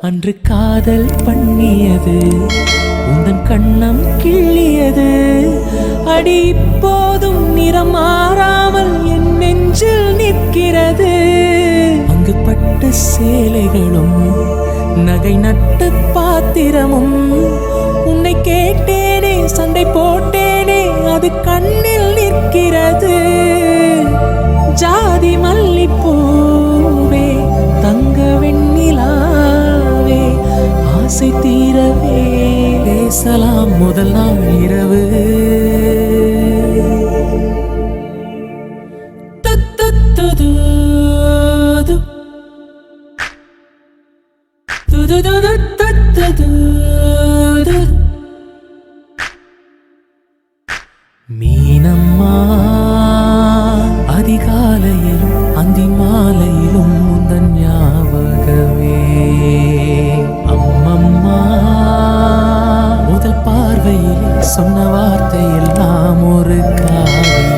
அன்று காதல் பண்ணியது உந்தன் கண்ணம் கிள்ளியது அடி இப்போதும் நிறம் மாறாமல் என் நெஞ்சில் நிற்கிறது. அங்கு பட்ட சேலைகளும் நகை நட்ட பாத்திரமும் உன்னை கேட்டேனே சண்டை போட்டேனே அது கண்ணில் நிற்கிறது. ஜாதி மல்லிப்பூவே தங்க வெண்ணிலாவே ஆசை தீரவே பேசலாம் முதல் நாள் இரவு. மீனம்மா அதிகாலையிலும் அந்தி மாலையிலும் முந்தன் ஞாபகமே. அம்மம்மா முதல் பார்வையில் சொன்ன வார்த்தையில் நாம் ஒரு காவியம்.